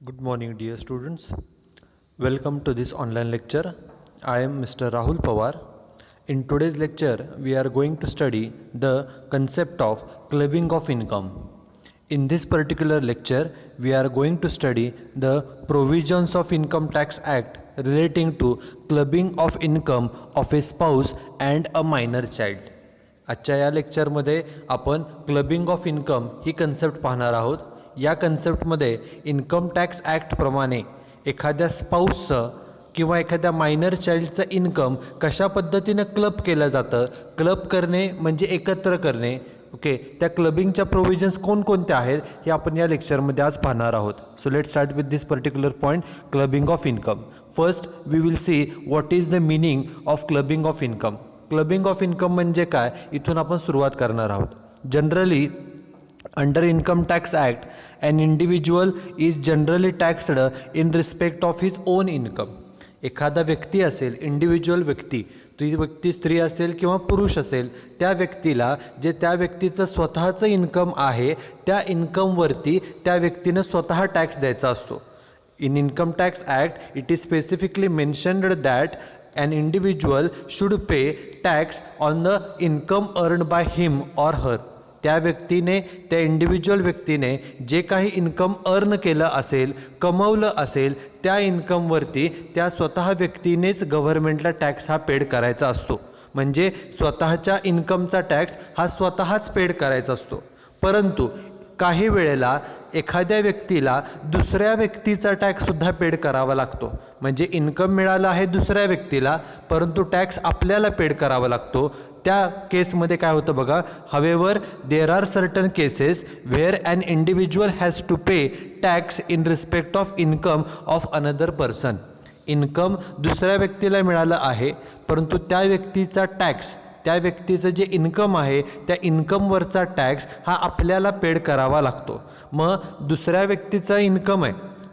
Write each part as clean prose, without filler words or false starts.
Good morning, dear students. Welcome to this online lecture. I am Mr. Rahul Pawar. In today's lecture, we are going to study the concept of clubbing of income. In this particular lecture, we are going to study the provisions of Income Tax Act relating to clubbing of income of a spouse and a minor child. आजच्या या लेक्चरमध्ये आपण clubbing of income he concept पाहणार आहोत. या कन्सेप्टमध्ये income tax ॲक्टप्रमाणे एखाद्या स्पाऊसचं किंवा एखाद्या मायनर चाइल्डचं इन्कम कशा पद्धतीनं क्लब केलं जातं, क्लब करणे म्हणजे एकत्र करणे. ओके, त्या क्लबिंगच्या प्रोव्हिजन्स कोणकोणत्या आहेत हे आपण या लेक्चरमध्ये आज पाहणार आहोत. So let start with this particular point, clubbing of income. First we will see what is the meaning of clubbing of income. Clubbing of income म्हणजे काय, इथून आपण सुरुवात करणार आहोत. Generally under income tax act an individual is generally taxed in respect of his own income. एखादा व्यक्ती असेल, इंडिव्हिज्युअल व्यक्ती, ती व्यक्ती स्त्री असेल किंवा पुरुष असेल, त्या व्यक्तीला जे त्या व्यक्तीचं स्वतःचं इन्कम आहे त्या इन्कमवरती त्या व्यक्तीनं स्वतः टॅक्स द्यायचा असतो. In income tax act it is specifically mentioned that an individual should pay tax on the income earned by him or her. त्या व्यक्तीने, त्या इंडिव्हिज्युअल व्यक्तीने जे काही इन्कम अर्न केलं असेल, कमवलं असेल, त्या इन्कमवरती त्या स्वतः व्यक्तीनेच गव्हर्नमेंटला टॅक्स हा पेड करायचा असतो. म्हणजे स्वतःच्या इन्कमचा टॅक्स हा स्वतःच पेड करायचा असतो. परंतु काही वेळेला एखाद्या व्यक्तीला दुसऱ्या व्यक्तीचा टॅक्ससुद्धा पेड करावा लागतो. म्हणजे इन्कम मिळालं आहे दुसऱ्या व्यक्तीला, परंतु टॅक्स आपल्याला पेड करावा लागतो. त्या केसमध्ये काय होतं बघा, हवेवर there are certain cases where an individual has to pay tax in respect of income of another person. Income दुसऱ्या व्यक्तीला मिळालं आहे, परंतु त्या व्यक्तीचा टॅक्स, त्या व्यक्तीचं जे इन्कम आहे त्या इन्कमवरचा टॅक्स हा आपल्याला पेड करावा लागतो. मग दुसऱ्या व्यक्तीचं इन्कम आहे,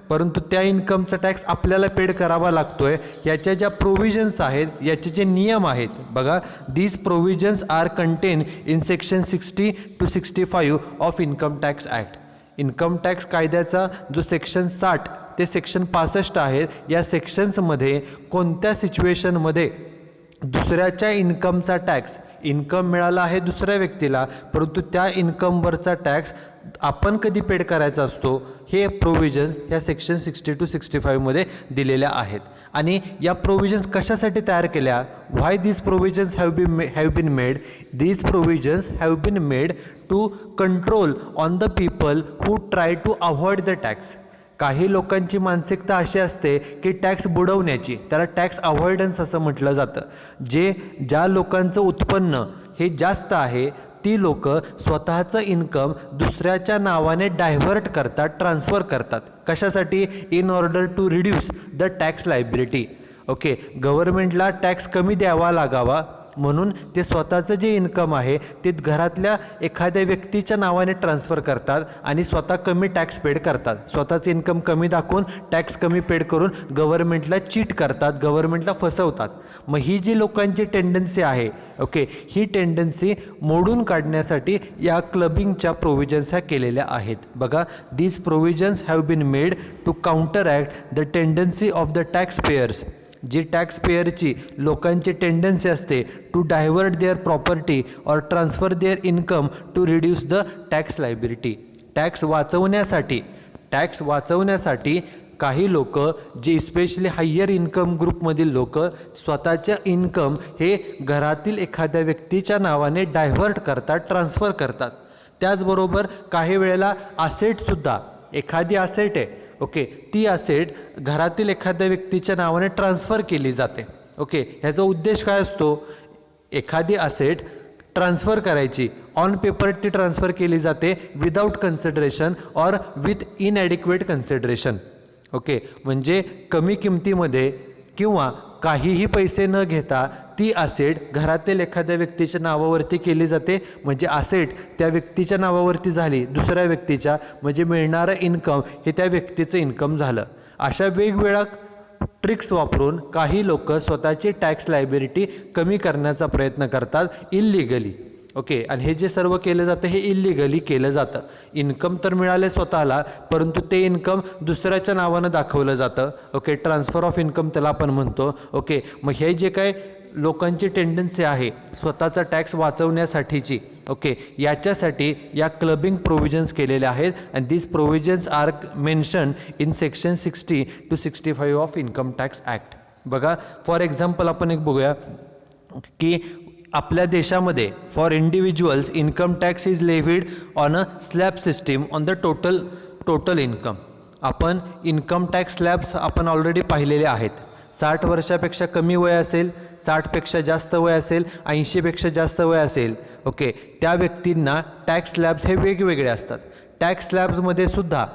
परंतु त्या इन्कमचा टॅक्स आपल्याला पेड करावा लागतो आहे. याच्या ज्या प्रोव्हिजन्स आहेत, याचे जे नियम आहेत बघा, these provisions are contain in section 60 to 65 of income tax act. Income tax कायद्याचा जो सेक्शन 60 ते सेक्शन 65 आहे, या सेक्शन्समध्ये कोणत्या सिच्युएशनमध्ये दुसऱ्याच्या इन्कमचा टॅक्स, इन्कम मिळाला आहे दुसऱ्या व्यक्तीला, परंतु त्या इन्कमवरचा टॅक्स आपण कधी पेड करायचा असतो, हे प्रोव्हिजन्स या सेक्शन 60 to 65 मध्ये दिलेल्या आहेत. आणि या प्रोव्हिजन्स कशासाठी तयार केल्या, why these provisions have been made. These provisions have been made to control on the people who try to avoid the tax. काही लोकांची मानसिकता अशी असते की टॅक्स बुडवण्याची, त्याला टॅक्स अवॉइडन्स असं म्हटलं जातं. ज्या लोकांचं उत्पन्न हे जास्त आहे ती लोक स्वतःचं इन्कम दुसऱ्याच्या नावाने डायव्हर्ट करतात, ट्रान्सफर करतात. कशासाठी, in order to reduce the tax liability. Okay, गव्हर्नमेंटला टॅक्स कमी द्यावा लागावा म्हणून ते स्वतःचं जे इन्कम आहे ते घरातल्या एखाद्या व्यक्तीच्या नावाने ट्रान्सफर करतात आणि स्वतः कमी टॅक्स पेड करतात. स्वतःचं इन्कम कमी दाखवून टॅक्स कमी पेड करून गव्हर्नमेंटला चीट करतात, गव्हर्नमेंटला फसवतात. मग ही जी लोकांची टेंडन्सी आहे, ओके, ही टेंडन्सी मोडून काढण्यासाठी या क्लबिंगच्या प्रोव्हिजन्स ह्या केलेल्या आहेत. बघा, these provisions have been made to counteract the tendency of the tax payers. जी टॅक्स पेयरची लोकांची टेंडन्सी असते to divert their property or transfer their income to reduce the tax liability. Tax वाचवण्यासाठी काही लोक, जे स्पेशली हायर इन्कम ग्रुपमधील लोक, स्वतःच्या इन्कम हे घरातील एखाद्या व्यक्तीच्या नावाने डायव्हर्ट करतात, ट्रान्सफर करतात. त्याचबरोबर काही वेळेला असेटसुद्धा, एखादी असेट आहे, ओके, ती असेट घरातील एखाद्या व्यक्तीच्या नावाने ट्रान्सफर केली जाते. ओके, ह्याचा उद्देश काय असतो, एखादी असेट ट्रान्सफर करायची, ऑन पेपर ती ट्रान्सफर केली जाते without consideration or with inadequate consideration. Okay, म्हणजे कमी किमतीमध्ये किंवा काहीही पैसे न घेता ती असेट घरातील एखाद्या व्यक्तीच्या नावावरती केली जाते. म्हणजे असेट त्या व्यक्तीच्या नावावरती झाली, दुसऱ्या व्यक्तीच्या, म्हणजे मिळणारं इन्कम हे त्या व्यक्तीचं इन्कम झालं. अशा वेगवेगळ्या ट्रिक्स वापरून काही लोक स्वतःची टॅक्स लायबिलिटी कमी करण्याचा प्रयत्न करतात इल्लिगली. ओके, आणि हे जे सर्व केलं जातं हे इलिगली केलं जातं. इन्कम तर मिळाले स्वतःला, परंतु ते इन्कम दुसऱ्याच्या नावानं दाखवलं जातं. ओके, ट्रान्सफर ऑफ इन्कम त्याला आपण म्हणतो. ओके, मग हे जे काय लोकांची टेंडन्सी आहे स्वतःचा टॅक्स वाचवण्यासाठीची, ओके, याच्यासाठी या क्लबिंग प्रोव्हिजन्स केलेल्या आहेत. And these provisions are mention in section 60 to 65 of income tax act. बघा, फॉर एक्झाम्पल आपण एक बघूया की आपल्या देशामध्ये for individuals income tax is levied on a slab system on the total income. आपण इन्कम टॅक्स स्लॅब्स आपण already पाहिलेले आहेत. 60 वर्षापेक्षा कमी वय असेल, 60पेक्षा जास्त वय असेल, 80पेक्षा जास्त वय असेल, ओके, त्या व्यक्तींना टॅक्स स्लॅब्स हे वेगवेगळे असतात. टॅक्स स्लॅब्समध्ये सुद्धा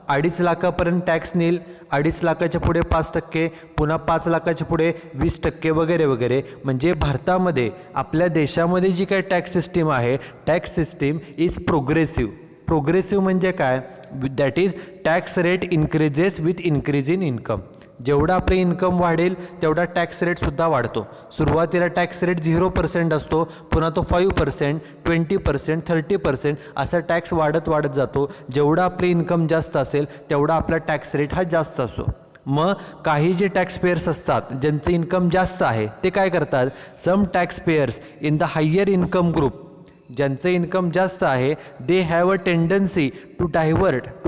2.5 लाखापर्यंत टॅक्स नील, 2.5 लाखाच्या पुढे 5%, पुन्हा 5 लाखाच्या पुढे 20% वगैरे वगैरे. म्हणजे भारतामध्ये आपल्या देशामध्ये जी काही टॅक्स सिस्टीम आहे, टॅक्स सिस्टीम इज प्रोग्रेसिव्ह म्हणजे काय, that is tax rate increases with increase in income. जेवढा आपले इन्कम वाढेल तेवढा टॅक्स रेटसुद्धा वाढतो. सुरुवातीला टॅक्स रेट 0% असतो, पुन्हा तो 5%, 20%, 30% असा टॅक्स वाढत जातो. जेवढा आपले इन्कम जास्त असेल तेवढा आपला टॅक्स रेट हा जास्त असतो. मग काही जे टॅक्स पेयर्स असतात ज्यांचं इन्कम जास्त आहे ते काय करतात, some tax payers in the higher income group, ज्यांचं इन्कम जास्त आहे, they have a tendency to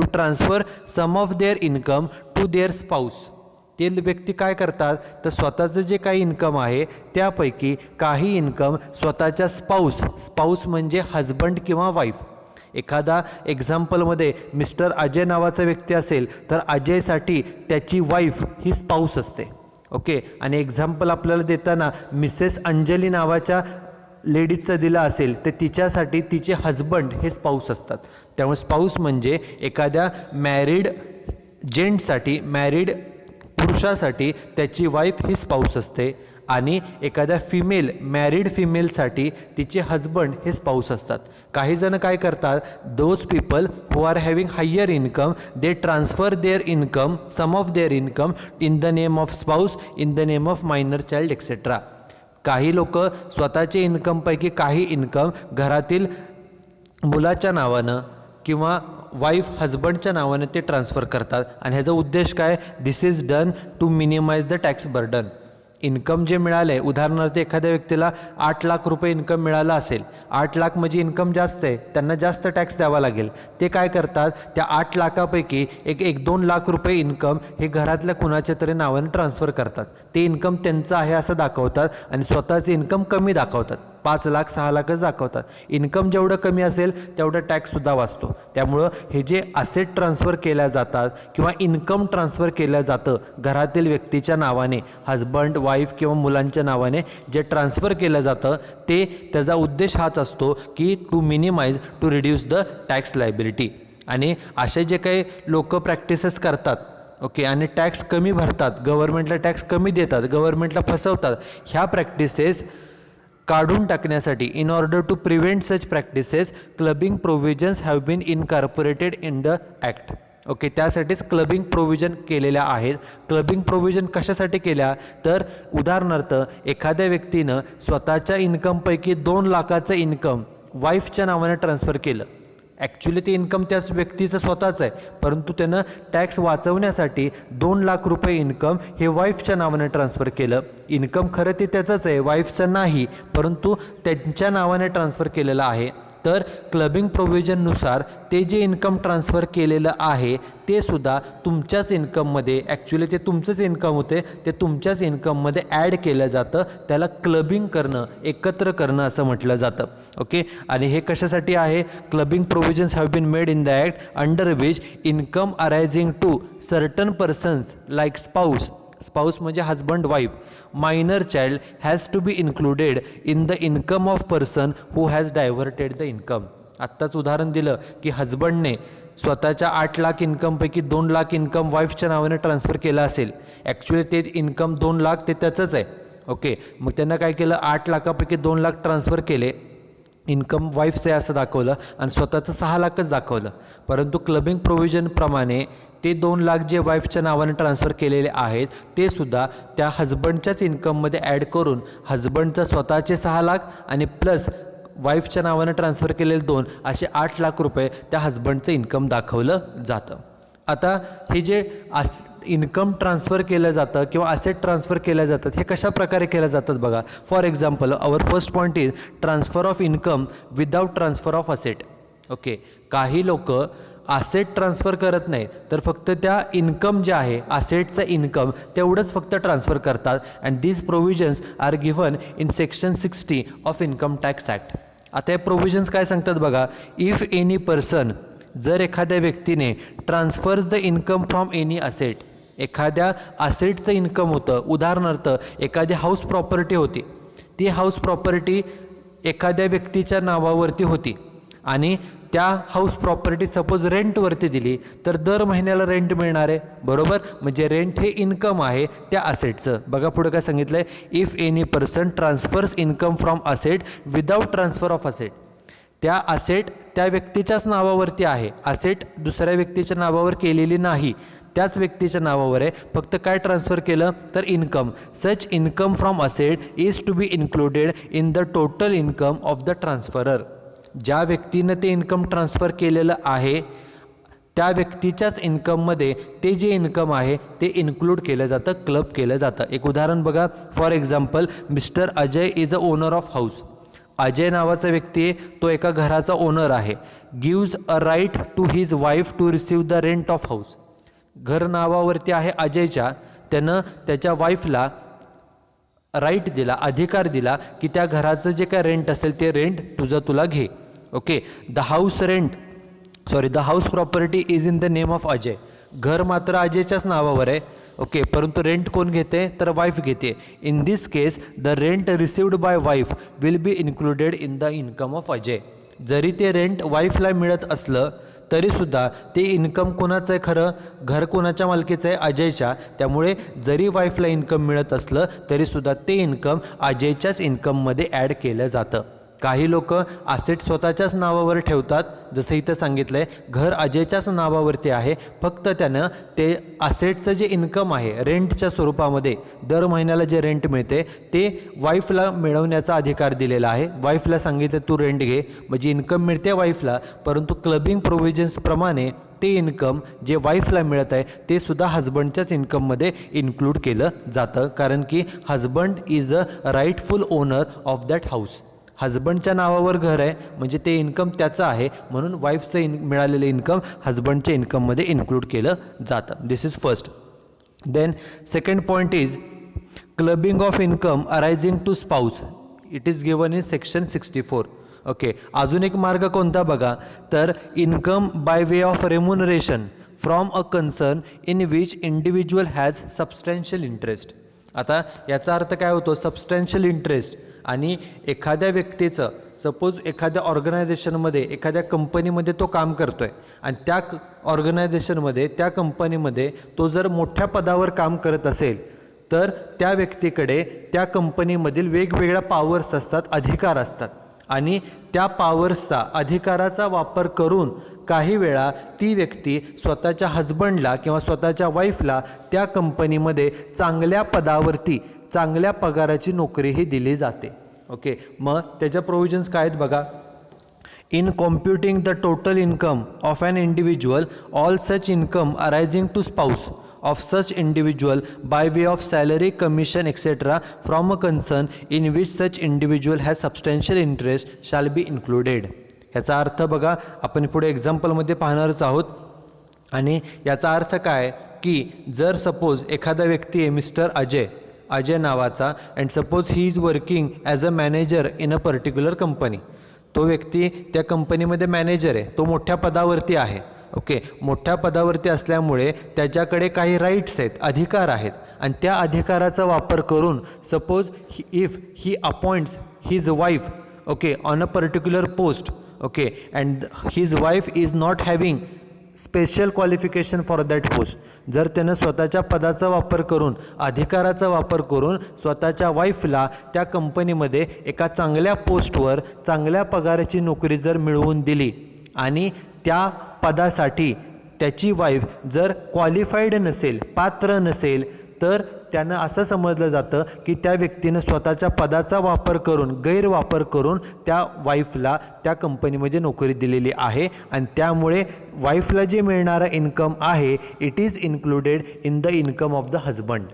transfer some of their income to their spouse. ते व्यक्ती काय करतात तर स्वतःचं जे काही इन्कम आहे त्यापैकी काही इन्कम स्वतःच्या स्पाऊस म्हणजे हजबंड किंवा वाईफ. एखादा एक्झाम्पलमध्ये मिस्टर अजय नावाचा व्यक्ती असेल तर अजयसाठी त्याची वाईफ ही स्पाऊस असते. ओके, आणि एक्झाम्पल आपल्याला देताना मिसेस अंजली नावाच्या लेडीजचं दिलं असेल तर तिच्यासाठी तिचे हजबंड हे स्पाऊस असतात. त्यामुळे स्पाऊस म्हणजे एखाद्या मॅरिड जेंट्ससाठी, मॅरिड पुरुषासाठी त्याची वाईफ ही स्पाऊस असते, आणि एखाद्या मॅरिड फिमेलसाठी तिचे हजबंड हे स्पाऊस असतात. काही जण काय करतात, those people who are having higher income they transfer their income, some of their income in the name of spouse, in the name of minor child etcetera. काही लोक स्वतःचे इन्कमपैकी काही इन्कम घरातील मुलाच्या नावानं किंवा वाईफ हजबंडच्या नावाने ते ट्रान्सफर करतात. आणि ह्याचा उद्देश काय, this is done to minimise the tax burden. Income जे मिळाले, उदाहरणार्थ एखाद्या व्यक्तीला 8 लाख रुपये इन्कम मिळालं असेल, 8 लाख म्हणजे इन्कम जास्त आहे, त्यांना जास्त टॅक्स द्यावा लागेल. ते काय करतात, त्या 8 लाखापैकी 1-2 लाख रुपये इन्कम हे घरातल्या कुणाच्या तरी नावाने ट्रान्सफर करतात. ते इन्कम त्यांचं आहे असं दाखवतात आणि स्वतःचे इन्कम कमी दाखवतात, 5 लाख 6 लाखच दाखवतात. इन्कम जेवढं कमी असेल तेवढा टॅक्ससुद्धा वाचतो. त्यामुळं हे जे असेट ट्रान्सफर केल्या जातात किंवा इन्कम ट्रान्सफर केलं जातं घरातील व्यक्तीच्या नावाने, हजबंड, वाईफ किंवा मुलांच्या नावाने जे ट्रान्सफर केलं जातं त्याचा उद्देश हाच असतो की to reduce the tax liability. आणि असे जे काही लोक प्रॅक्टिसेस करतात, ओके, आणि टॅक्स कमी भरतात, गव्हर्नमेंटला टॅक्स कमी देतात, गव्हर्नमेंटला फसवतात, ह्या प्रॅक्टिसेस काढून टाकण्यासाठी, in order to prevent such practices, clubbing provisions have been incorporated in the act. Okay, त्यासाठीच क्लबिंग प्रोव्हिजन केलेल्या आहेत. क्लबिंग प्रोव्हिजन कशासाठी केल्या तर उदाहरणार्थ एखाद्या व्यक्तीनं स्वतःच्या इन्कमपैकी 2 लाखाचं इन्कम वाईफच्या नावाने ट्रान्सफर केलं. ॲक्च्युली ते इन्कम त्याच व्यक्तीचं स्वतःचं आहे, परंतु त्यानं टॅक्स वाचवण्यासाठी 2 लाख रुपये इन्कम हे वाईफच्या नावाने ट्रान्सफर केलं. इन्कम खरं ते त्याचंच आहे, वाईफचं नाही, परंतु त्यांच्या नावाने ट्रान्सफर केलेलं आहे. तर क्लबिंग प्रोव्हिजननुसार ते जे इन्कम ट्रान्सफर केलेलं आहे ते सुद्धा तुमच्याच इन्कममध्ये, ॲक्च्युली ते तुमचंच इन्कम होते, ते तुमच्याच इन्कममध्ये ॲड केलं जातं. त्याला क्लबिंग करणं, एकत्र करणं असं म्हटलं जातं. ओके, आणि हे कशासाठी आहे, clubbing provisions have been made in the act under which income arising to certain persons like spouse म्हणजे husband, wife, minor child has to be included in the income of person who has diverted the income. आत्ताच उदाहरण दिलं की हजबंडने स्वतःच्या 8 लाख इन्कमपैकी 2 lakh income वाईफच्या नावाने ट्रान्सफर केलं असेल, ॲक्च्युली ते इन्कम 2 लाख ते त्याचंच आहे. ओके, मग त्यांना काय केलं, 8 लाखापैकी 2 लाख ट्रान्सफर केले, इन्कम वाईफचं आहे असं दाखवलं आणि स्वतःचं 6 लाखच दाखवलं. परंतु क्लबिंग प्रोव्हिजनप्रमाणे ते 2 लाख जे वाईफच्या नावाने ट्रान्सफर केलेले आहेत ते सुद्धा त्या हजबंडच्याच इन्कममध्ये ॲड करून हजबंडचं स्वतःचे 6 लाख आणि प्लस वाईफच्या नावानं ट्रान्सफर केलेले 2 असे 8 लाख रुपये त्या हजबंडचं इन्कम दाखवलं जातं. आता हे जे इन्कम ट्रान्सफर केलं जातं किंवा असेट ट्रान्सफर केल्या जातात हे कशा प्रकारे केल्या जातात बघा. For example our first point is transfer of income without transfer of asset. Okay, काही लोक असेट ट्रान्सफर करत नाही तर फक्त त्या इन्कम जे आहे असेटचं इन्कम तेवढंच फक्त ट्रान्सफर करतात. And these provisions are given in section 60 of income tax act. आता हे प्रोव्हिजन्स काय सांगतात बघा. इफ एनी पर्सन, जर एखाद्या व्यक्तीने transfers the income from any asset, एखाद्या असेटचं इन्कम होतं, उदाहरणार्थ एखादी हाऊस प्रॉपर्टी होती, ती हाऊस प्रॉपर्टी एखाद्या व्यक्तीच्या नावावरती होती आणि त्या हाऊस प्रॉपर्टी सपोज रेंटवरती दिली तर दर महिन्याला रेंट मिळणार आहे, बरोबर. म्हणजे रेंट हे इन्कम आहे त्या असेटचं. बघा पुढे काय सांगितलं आहे. If any person transfers income from asset without transfer of asset. त्या असेट त्या व्यक्तीच्याच नावावरती आहे, असेट दुसऱ्या व्यक्तीच्या नावावर केलेली नाही, त्याच व्यक्तीच्या नावावर आहे, फक्त काय ट्रान्सफर केलं तर income. Such income from asset is to be included in the total income of the transferor. ज्या व्यक्तीनं ते इन्कम ट्रान्सफर केलेलं आहे त्या व्यक्तीच्याच इन्कममध्ये ते जे इन्कम आहे ते इन्क्लूड केलं जातं, क्लब केलं जातं. एक उदाहरण बघा. For example mister Ajay is a owner of house. Ajay नावाचा व्यक्ती आहे, तो एका घराचा ओनर आहे. Gives a right to his wife to receive the rent of house. घर नावावरती आहे अजयच्या, त्यानं त्याच्या वाईफला राईट दिला, अधिकार दिला की त्या घराचं जे काय रेंट असेल ते रेंट तुला घे. Okay, the house property is in the name of Ajay. घर मात्र अजयच्याच नावावर आहे. ओके, परंतु रेंट कोण घेते तर वाईफ घेते. In this case the rent received by wife will be included in the income of Ajay. जरी ते रेंट वाईफला मिळत असलं तरीसुद्धा ते इन्कम कोणाचं आहे, खरं घर कोणाच्या मालकीचं आहे अजयच्या. त्यामुळे जरी वाईफला इन्कम मिळत असलं तरीसुद्धा ते इन्कम अजयच्याच इन्कममध्ये ॲड केलं जातं. काही लोक असेट स्वतःच्याच नावावर ठेवतात, जसं इथं सांगितलं आहे घर अजयच्याच नावावरती आहे, फक्त त्यानं ते असेटचं जे इन्कम आहे रेंटच्या स्वरूपामध्ये दर महिन्याला जे रेंट मिळते ते वाईफला मिळवण्याचा अधिकार दिलेला आहे. वाईफला सांगितलं तू रेंट घे, म्हणजे इन्कम मिळते वाईफला, परंतु क्लबिंग प्रोव्हिजन्सप्रमाणे ते इन्कम जे वाईफला मिळत आहे ते सुद्धा हजबंडच्याच इन्कममध्ये इन्क्लूड केलं जातं, कारण की husband is a rightful owner of that house. हजबंडच्या नावावर घर आहे म्हणजे ते इन्कम त्याचं आहे, म्हणून वाईफचं मिळालेलं इन्कम हजबंडच्या इन्कममध्ये इन्क्लूड केलं जातं. This is first. Then second point is clubbing of income arising to spouse. It is given in section 64. Okay, अजून एक मार्ग कोणता बघा, तर income by way of remuneration from a concern in which individual has substantial interest. आता याचा अर्थ काय होतो, सबस्टॅन्शियल इंटरेस्ट. आणि एखाद्या व्यक्तीचं सपोज एखाद्या ऑर्गनायझेशनमध्ये एखाद्या कंपनीमध्ये तो काम करतो आहे आणि त्या ऑर्गनायझेशनमध्ये त्या कंपनीमध्ये तो जर मोठ्या पदावर काम करत असेल तर त्या व्यक्तीकडे त्या कंपनीमधील वेगवेगळ्या पॉवर्स असतात, अधिकार असतात, आणि त्या पॉवर्सचा अधिकाराचा वापर करून काही वेळा ती व्यक्ती स्वतःच्या हजबंडला किंवा स्वतःच्या वाईफला त्या कंपनीमध्ये चांगल्या पदावरती चांगल्या पगाराची नोकरीही दिली जाते. ओके, मग त्याच्या प्रोव्हिजन्स काय आहेत बघा. In computing the total income of an individual all such income arising to spouse of such individual by way of salary, commission, etc. from a concern in which such individual has substantial interest shall be included. याचा अर्थ बघा, आपण पुढे एक्झाम्पलमध्ये पाहणारच आहोत. आणि याचा अर्थ काय की जर सपोज एखादा व्यक्ती आहे मिस्टर अजय नावाचा, and suppose he is working as a manager in a particular company. तो व्यक्ती त्या कंपनीमध्ये मॅनेजर आहे, तो मोठ्या पदावरती आहे. ओके, मोठ्या पदावरती असल्यामुळे त्याच्याकडे काही राईट्स आहेत, अधिकार आहेत, आणि त्या अधिकाराचा वापर करून suppose if he appoints his wife okay on a particular post okay and his wife is not having special qualification for that post. जर त्यानं स्वतःच्या पदाचा वापर करून अधिकाराचा वापर करून स्वतःच्या वाईफला त्या कंपनीमध्ये एका चांगल्या पोस्टवर चांगल्या पगाराची नोकरी जर मिळवून दिली आणि त्या पदासाठी त्याची वाईफ जर क्वालिफाईड नसेल, पात्र नसेल, तर त्यानं असं समजलं जातं की त्या व्यक्तीनं स्वतःच्या पदाचा वापर करून गैरवापर करून त्या वाईफला त्या कंपनीमध्ये नोकरी दिलेली आहे आणि त्यामुळे वाईफला जे मिळणारं इन्कम आहे it is included in the income of the husband.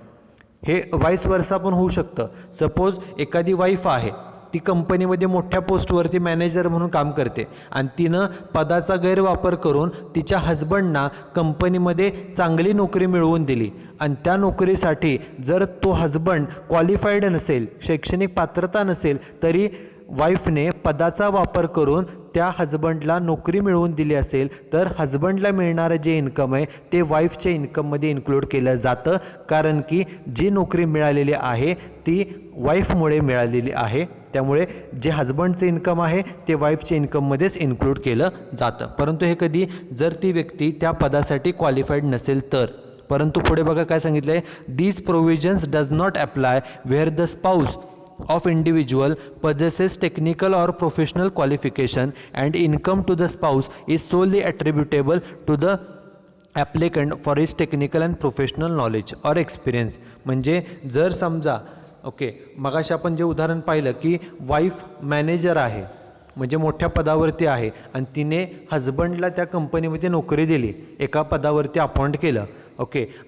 हे वाईस वर्सा पण होऊ शकतं. सपोज एखादी वाईफ आहे, ती कंपनीमध्ये मोठ्या पोस्टवरती मॅनेजर म्हणून काम करते आणि तिनं पदाचा गैरवापर करून तिच्या हजबंडना कंपनीमध्ये चांगली नोकरी मिळवून दिली आणि त्या नोकरीसाठी जर तो हजबंड क्वालिफाईड नसेल, शैक्षणिक पात्रता नसेल, तरी वाईफने पदाचा वापर करून त्या हजबंडला नोकरी मिळवून दिली असेल तर हजबंडला मिळणारं जे इन्कम आहे ते वाईफच्या इन्कममध्ये इन्क्लूड केलं जातं, कारण की जी नोकरी मिळालेली आहे ती वाईफमुळे मिळालेली आहे. त्यामुळे जे हजबंडचं इन्कम आहे ते वाईफच्या इन्कममध्येच इन्क्लूड केलं जातं. परंतु हे कधी जर ती व्यक्ती त्या पदासाठी क्वालिफाईड नसेल तर. परंतु पुढे बघा काय सांगितलं आहे, these provisions does not apply where the spouse of individual possesses technical or professional qualification and income to the spouse is solely attributable to the applicant for his technical and professional knowledge or experience. म्हणजे जर समजा मगाशी आपण जे उदाहरण पाहिलं की wife manager आहे, म्हणजे मोठ्या पदावरती आहे आणि तिने हजबंडला त्या कंपनीमध्ये नोकरी दिली, एका पदावरती अपॉइंट केलं.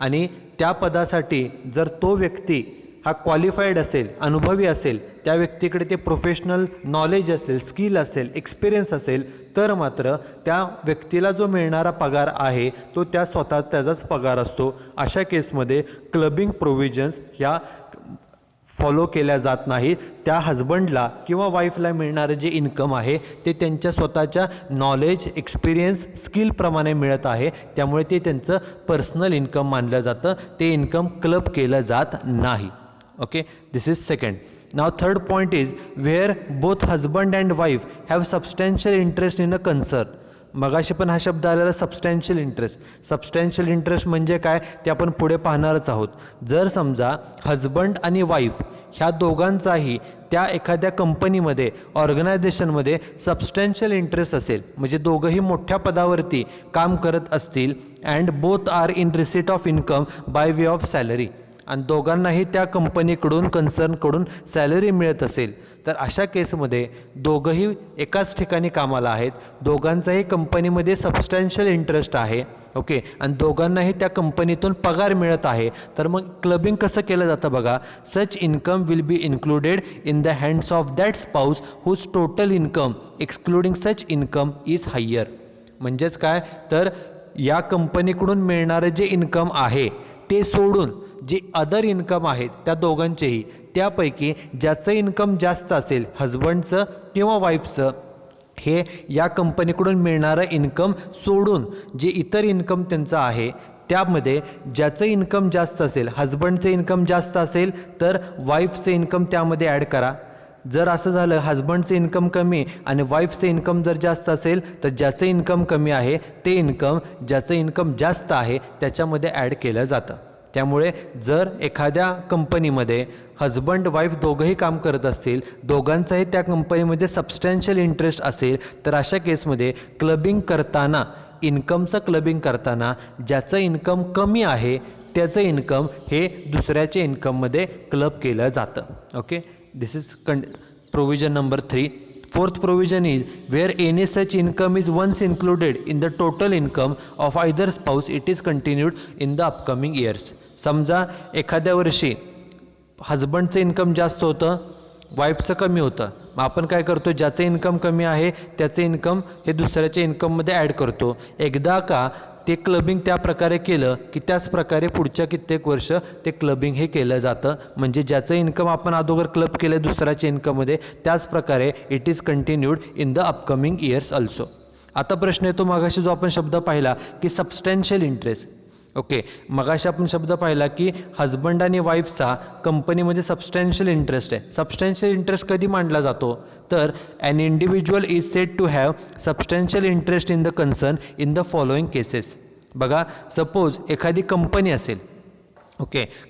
आणि त्या पदासाठी जर तो व्यक्ती हा क्वालिफाईड असेल, अनुभवी असेल, त्या व्यक्तीकडे ते प्रोफेशनल नॉलेज असेल, स्किल असेल, एक्सपिरियन्स असेल, तर मात्र त्या व्यक्तीला जो मिळणारा पगार आहे तो त्याचाच पगार असतो. अशा केसमध्ये क्लबिंग प्रोव्हिजन्स ह्या फॉलो केल्या जात नाहीत. त्या हजबंडला किंवा वाईफला मिळणारं जे इन्कम आहे ते त्यांच्या स्वतःच्या नॉलेज, एक्सपिरियन्स, स्किलप्रमाणे मिळत आहे, त्यामुळे ते त्यांचं पर्सनल इन्कम मानलं जातं. ते इन्कम क्लब केलं जात नाही. This is second. Now third point is where both husband and wife have substantial interest in a concern. मगाशी पण हा शब्द आलेला सबस्टॅन्शियल इंटरेस्ट. सबस्टॅन्शियल इंटरेस्ट म्हणजे काय ते आपण पुढे पाहणारच आहोत. जर समजा हजबंड आणि वाईफ ह्या दोघांचाही त्या एखाद्या कंपनीमध्ये, ऑर्गनायझेशनमध्ये सबस्टॅन्शियल इंटरेस्ट असेल, म्हणजे दोघंही मोठ्या पदावरती काम करत असतील, and both are in receipt of income by way of salary, आणि दोघांनाही त्या कंपनीकडून, कन्सर्नकडून सॅलरी मिळत असेल, तर अशा केसमध्ये दोघंही एकाच ठिकाणी कामाला आहेत, दोघांचाही कंपनीमध्ये सबस्टॅन्शियल इंटरेस्ट आहे, आणि दोघांनाही त्या कंपनीतून पगार मिळत आहे, तर मग क्लबिंग कसं केलं जातं बघा. Such income will be included in the hands of that spouse whose total income excluding such income is higher. म्हणजेच काय, तर या कंपनीकडून मिळणारं जे इन्कम आहे ते सोडून जे अदर इन्कम आहेत त्या दोघांचेही, त्यापैकी ज्याचं इन्कम जास्त असेल, हजबंडचं किंवा वाईफचं, हे या कंपनीकडून मिळणारं इन्कम सोडून जे इतर इन्कम त्यांचं आहे त्यामध्ये ज्याचं इन्कम जास्त असेल, हजबंडचं इन्कम जास्त असेल तर वाईफचं इन्कम त्यामध्ये ॲड करा. जर असं झालं हजबंडचं इन्कम कमी आणि वाईफचं इन्कम जर जास्त असेल तर ज्याचं इन्कम कमी आहे ते इन्कम ज्याचं इन्कम जास्त आहे त्याच्यामध्ये ॲड केलं जातं. त्यामुळे जर एखाद्या कंपनीमध्ये हजबंड वाईफ दोघंही काम करत असतील, दोघांचाही त्या कंपनीमध्ये सबस्टॅन्शियल इंटरेस्ट असेल, तर अशा केसमध्ये क्लबिंग करताना, इन्कमचं क्लबिंग करताना ज्याचं इन्कम कमी आहे त्याचं इन्कम हे दुसऱ्याच्या इन्कममध्ये क्लब केलं जातं. This is provision number 3. Fourth provision is where any such income is once included in the total income of either spouse, it is continued in the upcoming years. समजा एखाद्या वर्षी हजबंडचं इन्कम जास्त होतं, वाईफचं कमी होतं, मग आपण काय करतो, ज्याचं इन्कम कमी आहे त्याचं इन्कम हे दुसऱ्याच्या इन्कममध्ये ॲड करतो. एकदा का ते क्लबिंग त्या प्रकारे केलं की त्याच प्रकारे पुढच्या कित्येक वर्ष ते क्लबिंग हे केलं जातं. म्हणजे ज्याचं इन्कम आपण अगोदर क्लब केलं दुसऱ्याच्या इन्कममध्ये, त्याच प्रकारे it is continued in the upcoming years also. आता प्रश्न येतो, मगाशी जो आपण शब्द पाहिला की सबस्टॅन्शियल इंटरेस्ट. मगाशी आपण शब्द पाहिला की हजबंड आणि वाईफचा कंपनीमध्ये सबस्टॅन्शियल इंटरेस्ट आहे. सबस्टॅन्शियल इंटरेस्ट कधी मांडला जातो, तर an individual is said to have substantial interest in the concern in the following cases. बघा, सपोज एखादी कंपनी असेल,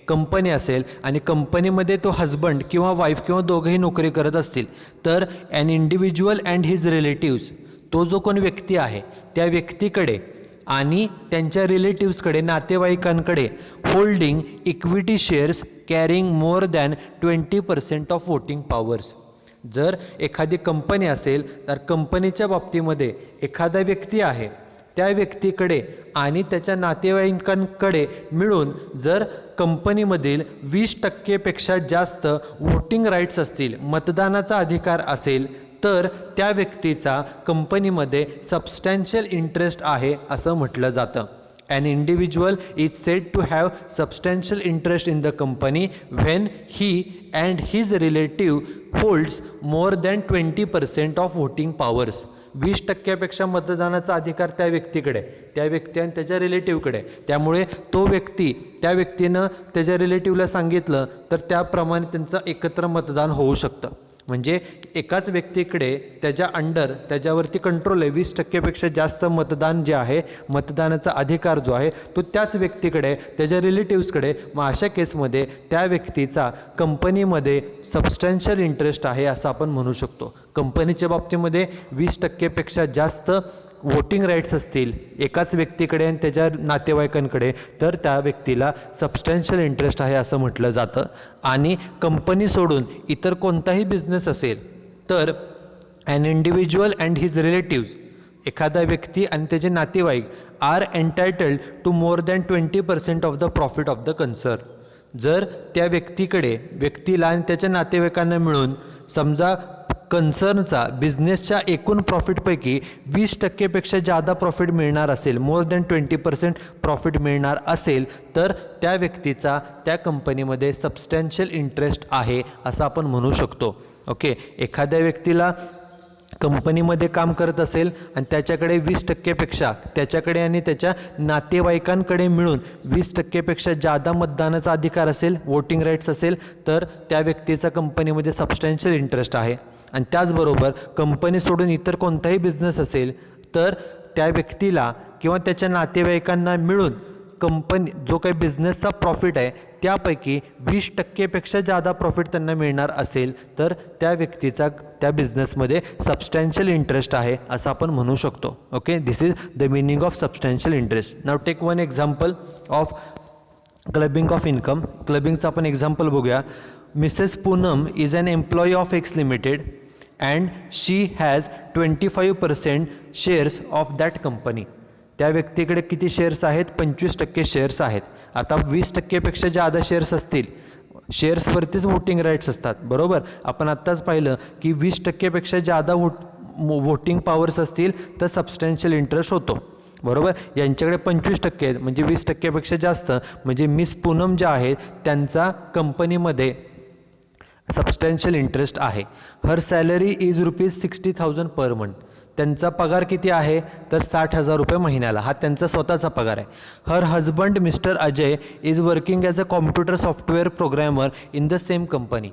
कंपनी असेल आणि कंपनीमध्ये तो हजबंड किंवा वाईफ किंवा दोघंही नोकरी करत असतील, तर an individual and his relatives, तो जो कोण व्यक्ती आहे त्या व्यक्तीकडे आणि त्यांच्या रिलेटिव्सकडे नातेवाईकांकडे holding equity shares carrying more than 20% of voting powers. जर एखादी कंपनी असेल तर कंपनीच्या बाबतीमध्ये एखादा व्यक्ती आहे, त्या व्यक्तीकडे आणि त्याच्या नातेवाईकांकडे मिळून जर कंपनीमधील 20% जास्त वोटिंग राईट्स असतील, मतदानाचा अधिकार असेल, तर त्या व्यक्तीचा कंपनीमध्ये सबस्टॅन्शियल इंटरेस्ट आहे असं म्हटलं जातं. An individual is said to have substantial interest in the company when he and his relative holds more than 20% of voting powers. 20% मतदानाचा अधिकार त्या व्यक्तीकडे, त्या व्यक्ती आणि त्याच्या रिलेटिव्हकडे. त्यामुळे तो व्यक्ती, त्या व्यक्तीनं त्याच्या रिलेटिव्हला सांगितलं तर त्याप्रमाणे त्यांचं एकत्र मतदान होऊ शकतं. म्हणजे एकाच व्यक्तीकडे त्याच्या अंडर, त्याच्यावरती कंट्रोल आहे, 20% जास्त मतदान जे आहे, मतदानाचा अधिकार जो आहे तो त्याच व्यक्तीकडे, त्याच्या रिलेटिव्सकडे. मग अशा केसमध्ये त्या व्यक्तीचा कंपनीमध्ये सबस्टॅन्शियल इंटरेस्ट आहे असं आपण म्हणू शकतो. कंपनीच्या बाबतीमध्ये 20% जास्त वोटिंग राईट्स असतील एकाच व्यक्तीकडे आणि त्याच्या नातेवाईकांकडे, तर त्या व्यक्तीला सबस्टॅन्शियल इंटरेस्ट आहे असं म्हटलं जातं. आणि कंपनी सोडून इतर कोणताही बिझनेस असेल तर an individual and his relatives, एखादा व्यक्ती आणि त्याचे नातेवाईक are entitled to more than 20% of the profit of the concern. जर त्या व्यक्तीला आणि त्याच्या नातेवाईकांना मिळून समजा कन्सर्नचा, बिझनेसच्या एकूण प्रॉफिटपैकी 20% जादा प्रॉफिट मिळणार असेल, मोर दॅन 20% प्रॉफिट मिळणार असेल, तर त्या व्यक्तीचा त्या कंपनीमध्ये सबस्टॅन्शियल इंटरेस्ट आहे असं आपण म्हणू शकतो. ओके, एखाद्या व्यक्तीला कंपनीमध्ये काम करत असेल आणि त्याच्याकडे 20% त्याच्याकडे आणि त्याच्या नातेवाईकांकडे मिळून 20% जादा मतदानाचा अधिकार असेल, वोटिंग राईट्स असेल, तर त्या व्यक्तीचा कंपनीमध्ये सबस्टॅन्शियल इंटरेस्ट आहे. आणि त्याचबरोबर कंपनी सोडून इतर कोणताही बिझनेस असेल तर त्या व्यक्तीला किंवा त्याच्या नातेवाईकांना मिळून कंपनी जो काही बिझनेसचा प्रॉफिट आहे त्यापैकी 20% जादा प्रॉफिट त्यांना मिळणार असेल, तर त्या व्यक्तीचा त्या बिझनेसमध्ये सबस्टॅन्शियल इंटरेस्ट आहे असं आपण म्हणू शकतो. Okay, this is the meaning of substantial interest. Now take one example of clubbing of income. क्लबिंगचं आपण एक्झाम्पल बघूया. Mrs Poonam is an employee of X limited and she has 25% shares of that company. त्या व्यक्तीकडे किती shares आहेत? 25% shares आहेत. आता 20% जादा शेअर्स असतील, शेअर्सवरतीच वोटिंग राईट्स असतात, बरोबर. आपण आत्ताच पाहिलं की 20% जादा वोटिंग पॉवर्स असतील तर सबस्टॅन्शियल इंटरेस्ट होतो, बरोबर. यांच्याकडे 25% आहेत म्हणजे 20% जास्त, म्हणजे मिस पूनम ज्या आहेत त्यांचा कंपनीमध्ये सबस्टॅन्शियल इंटरेस्ट आहे. हर सॅलरी इज ₹60,000 पर मंथ. त्यांचा पगार किती आहे तर 60,000 रुपये महिन्याला, हा त्यांचा स्वतःचा पगार आहे. Her husband mister Ajay is working as a computer software programmer in the same company.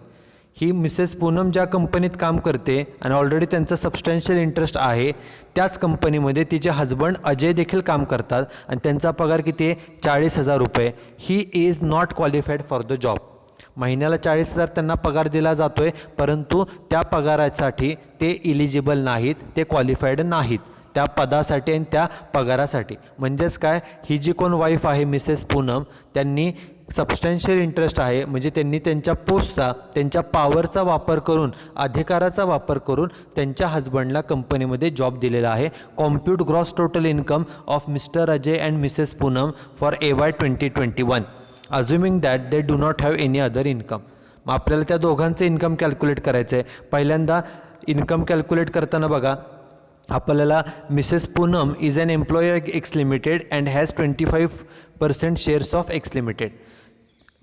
He Mrs Poonam ज्या कंपनीत काम करते आणि ऑलरेडी त्यांचा सबस्टॅन्शियल इंटरेस्ट आहे, त्याच कंपनीमध्ये तिचे हजबंड अजय देखील काम करतात आणि त्यांचा पगार किती आहे? 40,000 रुपये. He is not qualified for the job. महिन्याला 40,000 त्यांना पगार दिला जातोय, परंतु त्या पगारासाठी ते इलिजिबल नाहीत, ते क्वालिफाईड नाहीत त्या पदासाठी आणि त्या पगारासाठी. म्हणजेच काय, ही जी कोण वाईफ आहे मिसेस पूनम, त्यांनी सबस्टॅन्शियल इंटरेस्ट आहे, म्हणजे त्यांनी त्यांच्या पोस्टचा, त्यांच्या पॉवरचा वापर करून, अधिकाराचा वापर करून त्यांच्या हजबंडला कंपनीमध्ये जॉब दिलेला आहे. Compute gross total income of mister Ajay and Mrs Poonam for AY 2021 assuming that they do not have any other income. मग आपल्याला त्या दोघांचं इन्कम कॅल्क्युलेट करायचं आहे. पहिल्यांदा इन्कम कॅल्क्युलेट करताना बघा, आपल्याला Mrs Poonam is an employee of X limited and has 25% shares of X limited.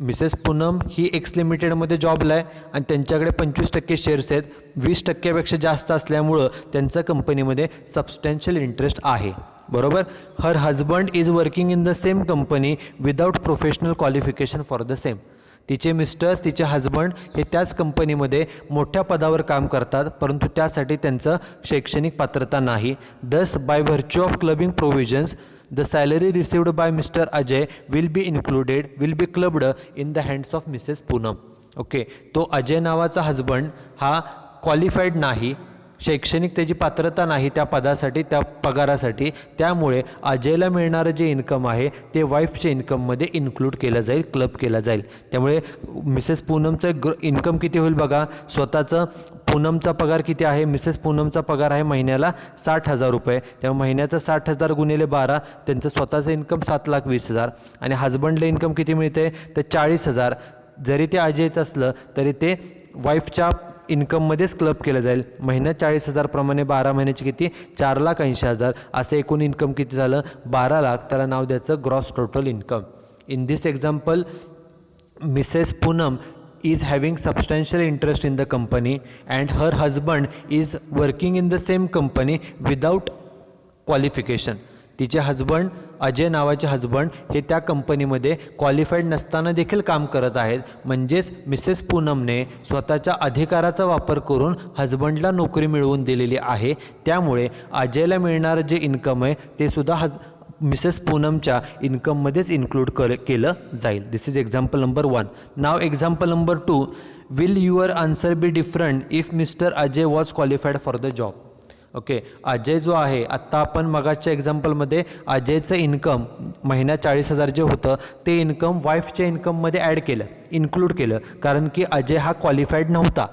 Mrs Poonam ही एक्स लिमिटेडमध्ये जॉबला आहे आणि त्यांच्याकडे 25% शेअर्स आहेत. 20%पेक्षा जास्त असल्यामुळं त्यांचा कंपनीमध्ये सबस्टॅन्शियल इंटरेस्ट आहे, बरोबर. Her husband is working in the same company without professional qualification for the same. तिचे मिस्टर, तिचे हजबंड हे त्याच कंपनीमध्ये मोठ्या पदावर काम करतात, परंतु त्यासाठी त्यांचं शैक्षणिक पात्रता नाही. Thus by virtue of clubbing provisions the salary received by Mr Ajay will be clubbed in the hands of Mrs Poonam. Okay, तो अजय नावाचा हजबंड हा क्वालिफाईड नाही, शैक्षणिक त्याची पात्रता नाही त्या पदासाठी, त्या पगारासाठी, त्यामुळे अजयला मिळणारं जे इन्कम आहे ते वाईफच्या इन्कममध्ये इन्क्लूड केलं जाईल, क्लब केलं जाईल. त्यामुळे मिसेस पूनमचं इन्कम किती होईल बघा. स्वतःचं पूनमचा पगार किती आहे, मिसेस पूनमचा पगार आहे महिन्याला 60,000 रुपये. त्यामुळे महिन्याचं 60,000 गुणिले 12, त्यांचं स्वतःचं इन्कम 7,20,000 आणि हजबंडला इन्कम किती मिळते तर 40,000. जरी ते अजयचं असलं तरी ते वाईफच्या इन्कममध्येच क्लब केलं जाईल. महिन्यात 40,000 प्रमाणे 12 महिन्याची किती 4,80,000. असं एकूण इन्कम किती झालं 12 लाख. त्याला नाव द्यायचं gross total income. In this example Mrs Poonam is having substantial interest in the company and her husband is working in the same company without qualification. तिचे हजबंड अजय नावाचे हजबंड हे त्या कंपनीमध्ये क्वालिफाईड नसताना देखील काम करत आहेत. म्हणजेच मिसेस पूनमने स्वतःच्या अधिकाराचा वापर करून हजबंडला नोकरी मिळवून दिलेली आहे. त्यामुळे अजयला मिळणारं जे इन्कम आहे ते सुद्धा मिसेस पूनमच्या इन्कममध्येच इन्क्लूड केलं जाईल. This is example number 1. Now example number 2. Will your answer be different if Mr Ajay was qualified for the job. Okay, Ajay जो आहे, आत्ता आपण मगाच्या एक्झाम्पलमध्ये अजयचं इन्कम महिन्यात 40,000 जे होतं ते इन्कम वाईफच्या इन्कममध्ये ॲड केलं, इन्क्लूड केलं, कारण की अजय हा क्वालिफाईड नव्हता.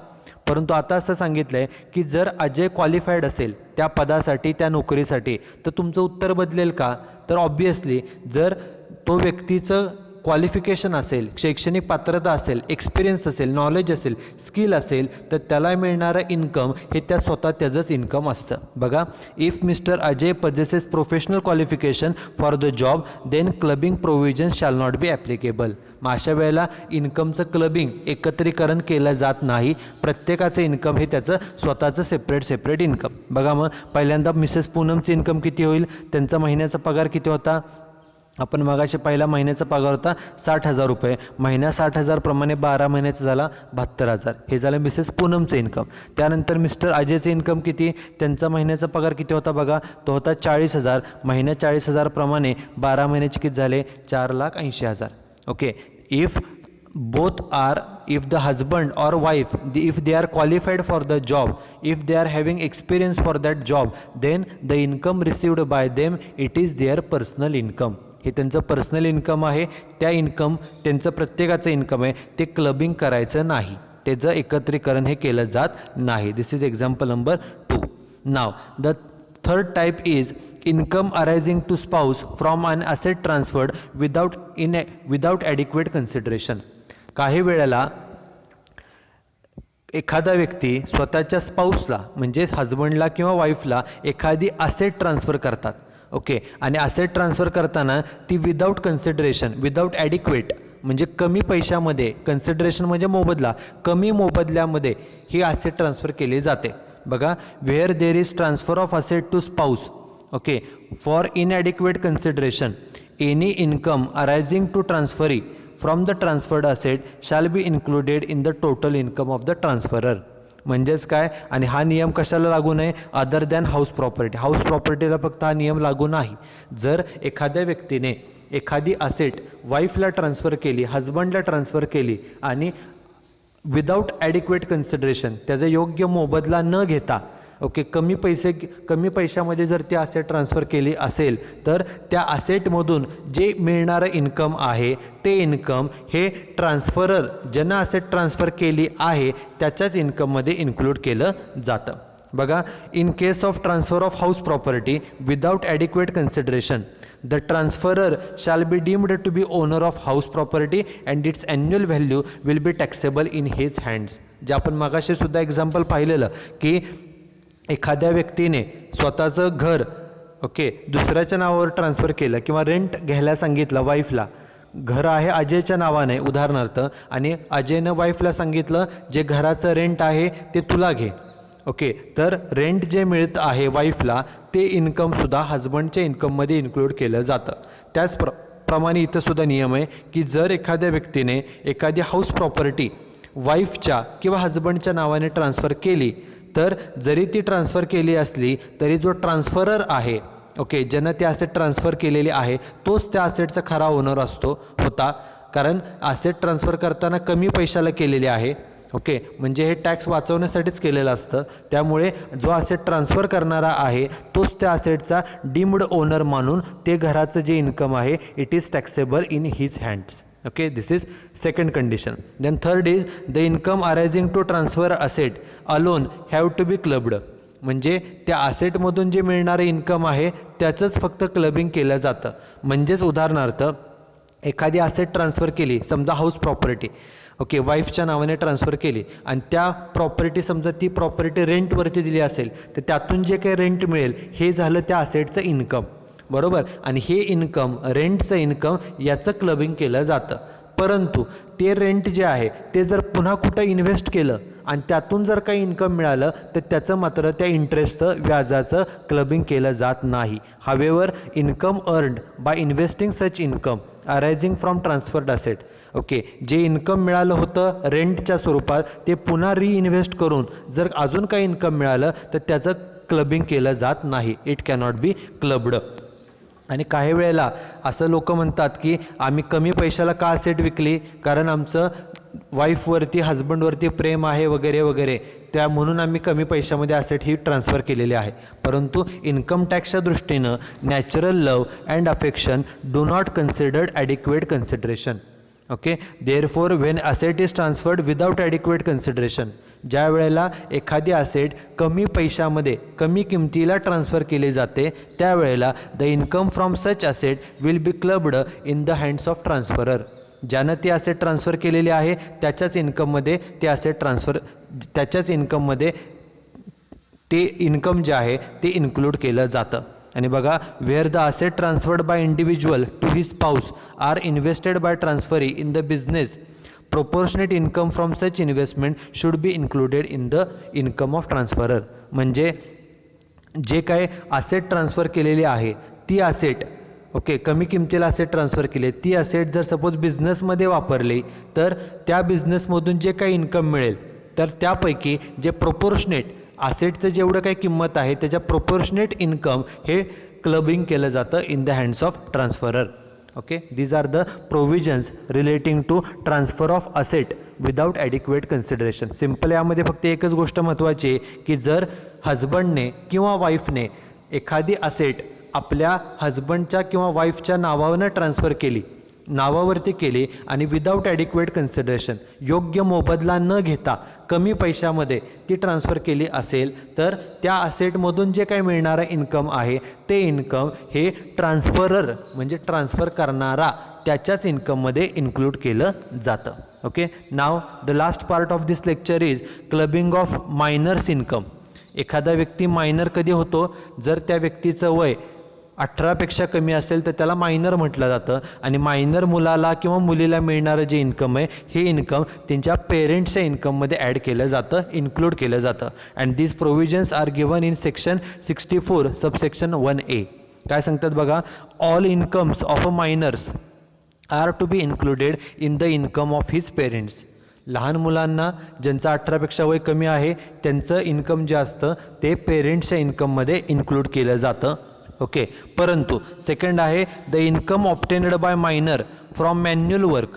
परंतु आता असं सांगितलं आहे की जर अजय क्वालिफाईड असेल त्या पदासाठी, त्या नोकरीसाठी, तर तुमचं उत्तर बदलेल का. तर ऑब्वियसली जर तो व्यक्तीचं क्वालिफिकेशन असेल, शैक्षणिक पात्रता असेल, एक्सपिरियन्स असेल, नॉलेज असेल, स्किल असेल, तर त्याला मिळणारं इन्कम हे त्या स्वतः त्याचंच इन्कम असतं. बघा, if Mr Ajay possesses professional qualification for the job then clubbing provision shall not be applicable. मग अशा वेळेला इन्कमचं क्लबिंग एकत्रीकरण केलं जात नाही. प्रत्येकाचं इन्कम हे त्याचं स्वतःचं सेपरेट इन्कम. बघा, मग पहिल्यांदा मिसेस पूनमचं इन्कम किती होईल, त्यांचा महिन्याचा पगार किती होता. आपण मगाशी पहिला महिन्याचा पगार होता 60,000 रुपये. महिना 60,000 प्रमाणे 12 महिन्याचा झाला 72,000. हे झालं मिसेस पूनमचं इन्कम. त्यानंतर मिस्टर अजयचं इन्कम किती, त्यांचा महिन्याचा पगार किती होता बघा, तो होता 40,000. महिन्यात 40,000 प्रमाणे 12 महिन्याचे किती झाले 4,80,000. Okay, if both are, if the husband or wife, if they are qualified for the job, if they are having experience for that job, then the income received by them, it is their personal income. हे त्यांचं personal income आहे. त्या income त्यांचं प्रत्येकाचं income आहे, ते clubbing करायचं नाही, त्याचं एकत्रीकरण हे केलं जात नाही. This is example number 2. Now the third type is income arising to spouse from an asset transferred without adequate consideration. काही वेळेला एखादा व्यक्ती स्वतःच्या स्पाऊसला म्हणजे हजबंडला किंवा वाईफला एखादी असेट ट्रान्सफर करतात. ओके, आणि असेट ट्रान्सफर करताना ती विदाऊट कन्सिडरेशन, विदाऊट ॲडिक्वेट म्हणजे कमी पैशामध्ये, कन्सिडरेशन म्हणजे मोबदला, कमी मोबदल्यामध्ये ही असेट ट्रान्सफर केली जाते. बघा, where there is transfer of asset to spouse, okay, for inadequate consideration, any income arising to transferee from the transferred asset shall be included in the total income of the transferor. म्हणजेच काय, आणि हा नियम कशाला लागू नाही, other than house property. House प्रॉपर्टीला फक्त हा नियम लागू नाही. जर एखाद्या व्यक्तीने एखादी असेट वाईफला ट्रान्सफर केली, हजबंडला ट्रान्सफर केली आणि विदाऊट ॲडिक्वेट कन्सिडरेशन, त्याचा योग्य मोबदला न घेता, ओके, कमी पैशामध्ये जर ती असेट ट्रान्सफर केली असेल तर त्या असेटमधून जे मिळणारं इन्कम आहे ते इन्कम हे ट्रान्सफरर ज्यांना असेट ट्रान्सफर केली आहे त्याच्याच इन्कममध्ये इन्क्लूड केलं जातं. बघा, in case of transfer of house property without adequate consideration, the transferor shall be deemed to be owner of house property and its annual value will be taxable in his hands. जे आपण मगाशी सुद्धा example पाहिलेलं की एखाद्या व्यक्तीने स्वतःचं घर, ओके, दुसऱ्याच्या नावावर ट्रान्सफर केलं किंवा रेंट घ्यायला सांगितलं वाईफला. घर आहे अजयच्या नावाने उदाहरणार्थ, आणि अजयनं वाईफला सांगितलं जे घराचं रेंट आहे ते तुला घे. ओके, तर रेंट जे मिळत आहे वाईफला ते इन्कमसुद्धा हजबंडच्या इन्कममध्ये इन्क्लूड केलं जातं. त्याचप्रमाणे इथं सुद्धा नियम आहे की जर एखाद्या व्यक्तीने एखादी हाऊस प्रॉपर्टी वाईफच्या किंवा हजबंडच्या नावाने ट्रान्सफर केली तर जरी ती ट्रान्सफर केली असली तरी जो ट्रान्सफरर आहे, ओके, ज्यानं ते असेट ट्रान्सफर केलेली आहे तोच त्या असेटचा खरा ओनर होता. कारण असेट ट्रान्सफर करताना कमी पैशाला केलेले आहे. ओके, म्हणजे हे टॅक्स वाचवण्यासाठीच केलेलं असतं. त्यामुळे जो असेट ट्रान्सफर करणारा आहे तोच त्या असेटचा डीम्ड ओनर मानून ते घराचं जे इन्कम आहे it is taxable in his hands. Okay, this is second condition. Then third is the income arising to transfer asset alone have to be clubbed. म्हणजे त्या असेटमधून जे मिळणारे इन्कम आहे त्याचंच फक्त क्लबिंग केलं जातं. म्हणजेच उदाहरणार्थ एखादी असेट ट्रान्सफर केली, समजा हाऊस प्रॉपर्टी, ओके, वाईफच्या नावाने ट्रान्सफर केली आणि त्या प्रॉपर्टी समजा ती प्रॉपर्टी रेंटवरती दिली असेल तर त्यातून जे काही रेंट मिळेल हे झालं त्या असेटचं इन्कम, बरोबर. आणि हे इन्कम, रेंटचं इन्कम याचं क्लबिंग केलं जातं. परंतु ते रेंट जे आहे ते जर पुन्हा कुठं इन्व्हेस्ट केलं आणि त्यातून जर काही इन्कम मिळालं तर त्याचं मात्र त्या इंटरेस्टचं, व्याजाचं क्लबिंग केलं जात नाही. However income earned by investing such income arising from transferred asset, okay, जे इन्कम मिळालं होतं रेंटच्या स्वरूपात ते पुन्हा रिइन्व्हेस्ट करून जर अजून काही इन्कम मिळालं तर त्याचं क्लबिंग केलं जात नाही. It cannot be clubbed. आणि काही वेळेला असं लोक म्हणतात की आम्ही कमी पैशाला का असेट विकली, कारण आमचं वाईफवरती, हजबंडवरती प्रेम आहे वगैरे वगैरे, त्या म्हणून आम्ही कमी पैशामध्ये असेट ही ट्रान्सफर केलेली आहे. परंतु इन्कम टॅक्सच्या दृष्टीनं natural love and affection do not considered adequate consideration. Okay, therefore when asset is transferred without adequate consideration, ज्या वेळेला एखादी असेट कमी पैशामध्ये, कमी किमतीला ट्रान्सफर केली जाते त्यावेळेला the income from such asset will be clubbed in the hands of transferor. ज्यानं ती असेट ट्रान्सफर केलेली आहे त्याच्याच इन्कममध्ये ते असेट ट्रान्सफर, त्याच्याच इन्कममध्ये ते इन्कम जे आहे ते इन्क्लूड केलं जातं. आणि बघा, where the asset transferred by individual to his spouse are invested by transferee in the business, proportionate income from such investment should be included in the income of transferor. म्हणजे जे काय असेट ट्रान्सफर केलेली आहे ती asset, okay, कमी किमतीला asset transfer केली, ती असेट जर सपोज बिझनेसमध्ये वापरली तर त्या बिझनेसमधून जे काही इन्कम मिळेल तर त्यापैकी जे प्रोपोर्शनेट असेटचं जेवढं काही किंमत आहे त्याच्या प्रोपोर्शनेट इन्कम हे क्लबिंग केलं जातं in the hands of transferor. Okay, these are the provisions relating to transfer of asset without adequate consideration. Simple यामध्ये फक्त एकच गोष्ट महत्त्वाची आहे की जर हजबंडने किंवा वाईफने एखादी असेट आपल्या हजबंडच्या किंवा वाईफच्या नावावरनं ट्रान्सफर केली, नावावरती केली आणि विदाऊट ॲडिक्वेट कन्सिडरेशन, योग्य मोबदला न घेता कमी पैशामध्ये ती ट्रान्सफर केली असेल तर त्या असेटमधून जे काही मिळणारं इन्कम आहे ते इन्कम हे ट्रान्सफरर म्हणजे ट्रान्सफर करणारा त्याच्याच इन्कममध्ये इन्क्लूड केलं जातं. Okay, now the last part of this lecture is clubbing of minors income. एखादा व्यक्ती मायनर कधी होतो, जर त्या व्यक्तीचं वय 18पेक्षा कमी असेल तर त्याला मायनर म्हटलं जातं. आणि मायनर मुलाला किंवा मुलीला मिळणारं जे इन्कम आहे हे इन्कम त्यांच्या पेरेंट्सच्या इन्कममध्ये ॲड केलं जातं, इन्क्लूड केलं जातं. And these provisions are given in section 64 subsection 1A. काय सांगतात बघा, all incomes of a minors are to be included in the income of his parents. लहान मुलांना ज्यांचं 18पेक्षा वय कमी आहे त्यांचं इन्कम जे असतं ते पेरेंट्सच्या इन्कममध्ये इन्क्लूड केलं जातं. ओके, परंतु सेकंड आहे the income obtained by minor from manual work.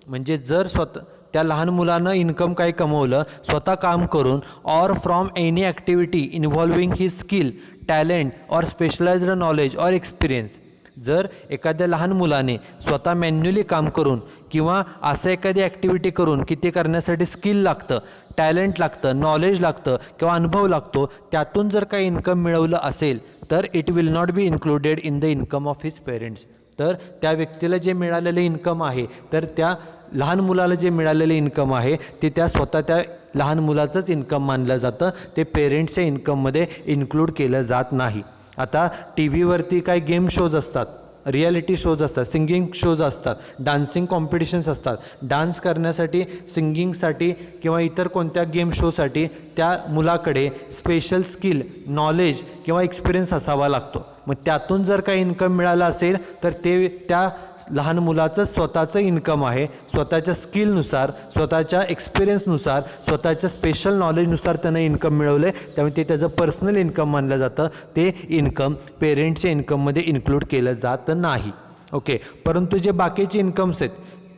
म्हणजे जर स्वतः त्या लहान मुलानं इन्कम काय कमवलं स्वतः काम करून, or from any activity involving his skill, talent or specialised knowledge or experience. जर एखाद्या लहान मुलाने स्वतः मॅन्युअली काम करून किंवा असं एखादी ॲक्टिव्हिटी करून की ते करण्यासाठी स्किल लागतं, टॅलेंट लागतं, नॉलेज लागतं किंवा अनुभव लागतो, त्यातून जर काही इन्कम मिळवलं असेल तर it will not be included in the income of his parents. तर त्या व्यक्तीला जे मिळालेलं इन्कम आहे तर त्या लहान मुलाला जे मिळालेलं इन्कम आहे ते त्या स्वतः त्या लहान मुलाचंच इन्कम मानलं जातं, ते पेरेंट्सच्या इन्कममध्ये इन्क्लूड केलं जात नाही. आता टी व्हीवरती काही गेम शोज असतात, रियालिटी शोज असतात, सिंगिंग शोज असतात, डान्सिंग कॉम्पिटिशन्स असतात. डान्स करण्यासाठी, सिंगिंगसाठी किंवा इतर कोणत्या गेम शोसाठी त्या मुलाकडे स्पेशल स्किल, नॉलेज किंवा एक्सपिरियन्स असावा लागतो. मग त्यातून जर काही इन्कम मिळालं असेल तर ते त्या लहान मुलाचं स्वतःचं इन्कम आहे, स्वतःच्या स्किलनुसार, स्वतःच्या एक्सपिरियन्सनुसार, स्वतःच्या स्पेशल नॉलेजनुसार त्यानं इन्कम मिळवलं आहे, त्यामुळे ते त्याचं पर्सनल इन्कम मानलं जातं. ते इन्कम पेरेंट्सच्या इन्कममध्ये इन्क्लूड केलं जात नाही. ओके, परंतु जे बाकीचे इन्कम्स आहेत,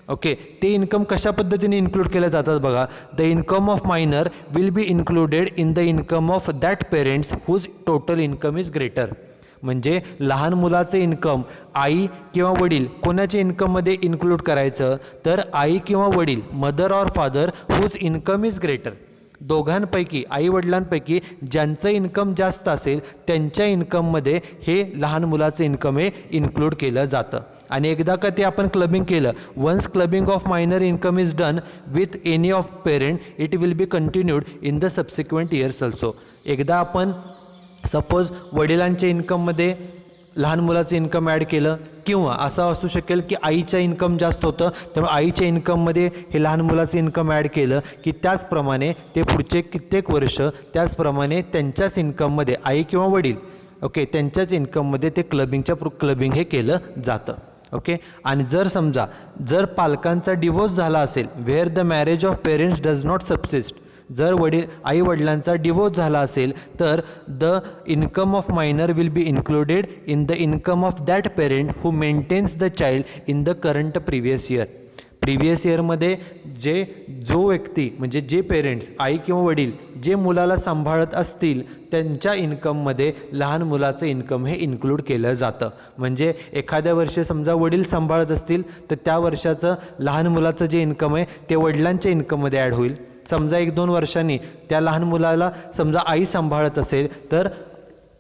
ओके, ते इन्कम कशा पद्धतीने इन्क्लूड केले जातात बघा. The income of minor will be included in the income of that parents whose total income is greater. म्हणजे लहान मुलाचे इन्कम आई किंवा वडील कोणाच्या इन्कममध्ये इन्क्लूड करायचं, तर आई किंवा वडील, mother or father whose income is greater. दोघांपैकी आई वडिलांपैकी ज्यांचं इन्कम जास्त असेल त्यांच्या इन्कममध्ये हे लहान मुलाचं इन्कम हे इन्क्लूड केलं जातं. आणि एकदा का ते आपण क्लबिंग केलं, once clubbing of minor income is done with any of parent it will be continued in the subsequent years also. एकदा आपण सपोज वडिलांच्या इन्कममध्ये लहान मुलाचं इन्कम ॲड केलं, किंवा असं असू शकेल की आईचं इन्कम जास्त होतं त्यामुळे आईच्या इन्कममध्ये हे लहान मुलाचं इन्कम ॲड केलं की त्याचप्रमाणे ते पुढचे कित्येक वर्ष त्याचप्रमाणे त्यांच्याच इन्कममध्ये आई किंवा वडील ओके त्यांच्याच इन्कममध्ये ते क्लबिंग हे केलं जातं. ओके, आणि जर समजा जर पालकांचा डिवोर्स झाला असेल, where the marriage of parents does not subsist, जर आई वडिलांचा डिवोर्स झाला असेल तर the income of minor will be included in the income of that parent who maintains the child in the current previous year. Previous इयरमध्ये जो व्यक्ती म्हणजे जे पेरेंट्स आई किंवा वडील जे मुलाला सांभाळत असतील त्यांच्या इन्कममध्ये लहान मुलाचं इन्कम हे इन्क्लूड केलं जातं. म्हणजे एखाद्या वर्षी समजा वडील सांभाळत असतील तर त्या वर्षाचं लहान मुलाचं जे इन्कम आहे ते वडिलांच्या इन्कममध्ये ॲड होईल. समजा 1-2 वर्षांनी त्या लहान मुलाला समजा आई सांभाळत असेल तर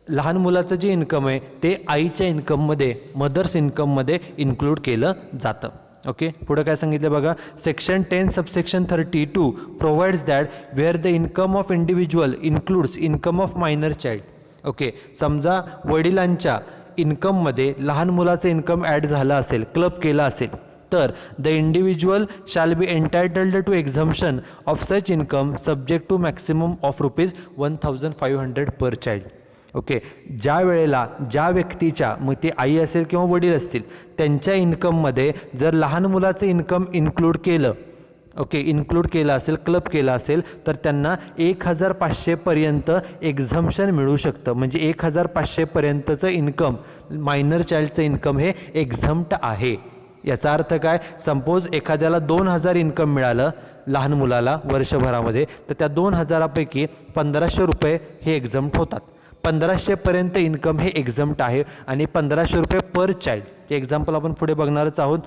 लहान मुलाचं जे इन्कम आहे ते आईच्या इन्कममध्ये मदर्स इन्कममध्ये इन्क्लूड केलं जातं. ओके, पुढं काय सांगितलं बघा. Section 10 subsection 32 provides that where the income of individual includes income of minor child. Okay, समजा वडिलांच्या इन्कममध्ये लहान मुलाचं इन्कम ॲड झालं असेल, क्लब केलं असेल, तर the individual shall be entitled to exemption of such income subject to maximum of ₹1500 per child. Okay, ज्या वेळेला ज्या व्यक्तीच्या मग ते आई असेल किंवा वडील असतील त्यांच्या इन्कममध्ये जर लहान मुलाचं इन्कम इन्क्लूड केलं असेल, क्लब केलं असेल तर त्यांना 1500 पर्यंत एक्झम्पशन मिळू शकतं. म्हणजे 1500 पर्यंतचं इन्कम मायनर चाइल्डचं इन्कम हे एक्झम्प्ट आहे. याचा अर्थ काय, सपोज एखाद्याला 2000 इन्कम मिळालं लहान मुलाला वर्षभरामध्ये, तर त्या 2000पैकी ₹1500 हे एक्झम्प्ट होतात. 1500 पर्यंत इन्कम हे एक्झम्प्ट आहे आणि ₹1500 पर चाइल्ड. ते एक्झाम्पल आपण पुढे बघणारच आहोत.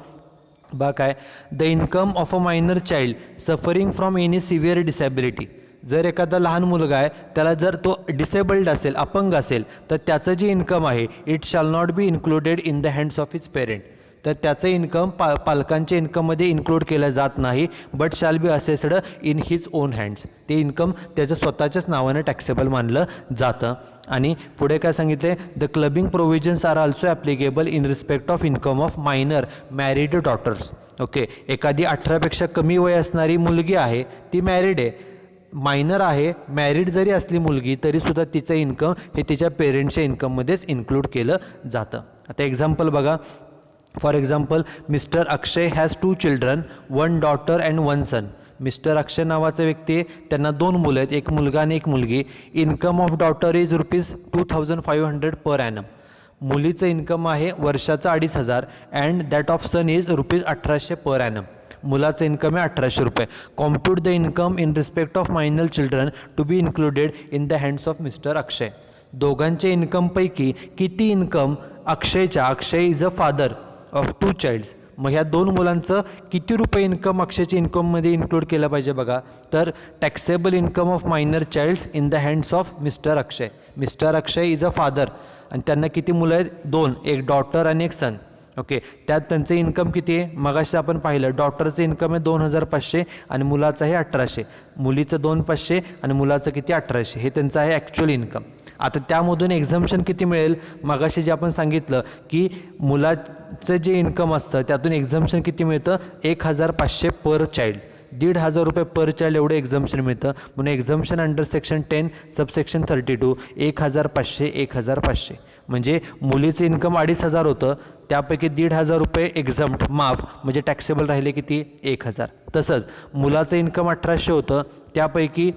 बा काय, the income of a minor child suffering from any severe disability. जर एखादा लहान मुलगा आहे त्याला जर तो डिसेबल्ड असेल, अपंग असेल, तर त्याचं जे इन्कम आहे it shall not B included in the hands of his parent. तर त्याचं इन्कम पालकांच्या इन्कममध्ये इन्क्लूड केलं जात नाही, but shall be assessed in his on hands. ते इन्कम त्याचं स्वतःच्याच नावानं टॅक्सेबल मानलं जातं. आणि पुढे काय सांगितले, the clubbing provisions are also applicable in respect of income of minor married daughters. Okay, एखादी 18पेक्षा कमी वय असणारी मुलगी आहे, ती मॅरिड आहे, मायनर आहे, मॅरिड जरी असली मुलगी तरीसुद्धा तिचं इन्कम हे तिच्या पेरेंट्सच्या इन्कममध्येच इन्क्लूड केलं जातं. आता एक्झाम्पल बघा. For example, Mr Akshay has 2 children, 1 daughter and 1 son. Mr Akshay नावाचा व्यक्ती आहे, त्यांना 2 मुलं आहेत, एक मुलगा आणि एक मुलगी. Income of daughter is ₹2500 per annum. मुलीचं इन्कम आहे वर्षाचं 2500 and that of son is ₹1800 per annum. मुलाचं इन्कम आहे ₹1800. Compute the income in respect of minor children to be included in the hands of Mr Akshay. दोघांच्या इन्कमपैकी किती income Akshay is a father of 2 childs. मग ह्या 2 मुलांचं किती रुपये इन्कम अक्षयच्या इन्कममध्ये इन्क्लूड केलं पाहिजे बघा. तर taxable income of minor childs in the hands of Mr Akshay. Mr Akshay is a father आणि त्यांना किती मुलं आहेत, 2, एक डॉटर आणि एक सन. ओके, त्यात त्यांचं इन्कम किती आहे, मगाशी आपण पाहिलं डॉटरचं इन्कम आहे 2500 आणि मुलाचं आहे 1800. मुलीचं 2500 आणि मुलाचं किती 1800, हे त्यांचं आहे ॲक्च्युअल इन्कम. आता त्यामधून एक्झम्पशन किती मिळेल, मगाशी जे आपण सांगितलं की मुलाचं जे इन्कम असतं त्यातून एक्झम्पशन किती मिळतं, 1500 पर चाइल्ड. ₹1,500 पर चाइल्ड एवढं एक्झम्पशन मिळतं. म्हणून एक्झम्पशन अंडर सेक्शन 10 सबसेक्शन 32 1500. म्हणजे मुलीचं इन्कम 2500 होतं, त्यापैकी ₹1,500 एक्झम्प्ट माफ म्हणजे टॅक्सेबल राहिले किती 1000. तसंच मुलाचं इन्कम 1800 होतं, त्यापैकी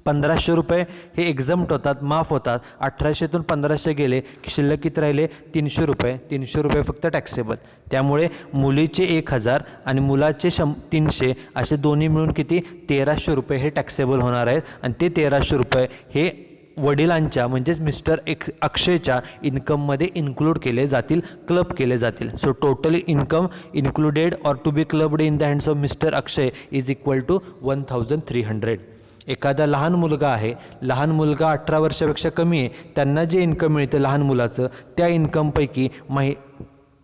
1500 रुपये हे एक्झम्प्ट होतात, माफ होतात. 1800तून 1500 गेले की शिल्लक किती राहिले? 300 रुपये. 300 रुपये फक्त टॅक्सेबल. त्यामुळे मुलीचे 1000 आणि मुलाचे 300 असे दोन्ही मिळून किती? 1300 रुपये हे टॅक्सेबल होणार आहेत. आणि ते 1300 रुपये हे वडिलांच्या म्हणजेच मिस्टर अक्षयच्या इन्कममध्ये इन्क्लूड केले जातील, क्लब केले जातील. So total income included or to be clubbed in the hands of Mr Akshay is equal to 1300. एखादा लहान मुलगा आहे, लहान मुलगा 18 वर्षापेक्षा कमी आहे, त्यांना जे इन्कम मिळतं लहान मुलाचं त्या इन्कमपैकी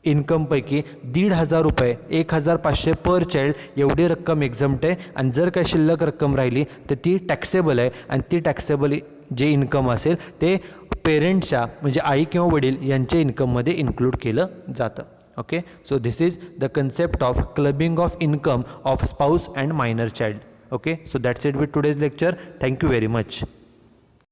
1,500 रुपये 1500 पर चाइल्ड एवढी रक्कम एक्झम्प्ट आहे. आणि जर काही शिल्लक रक्कम राहिली तर ती टॅक्सेबल आहे. आणि ती टॅक्सेबल जे इन्कम असेल ते पेरेंट्सच्या म्हणजे आई किंवा वडील यांच्या इन्कममध्ये इन्क्लूड केलं जातं. Okay, so this is the concept of clubbing of income of spouse and minor child. Okay, so that's it with today's lecture. Thank you very much.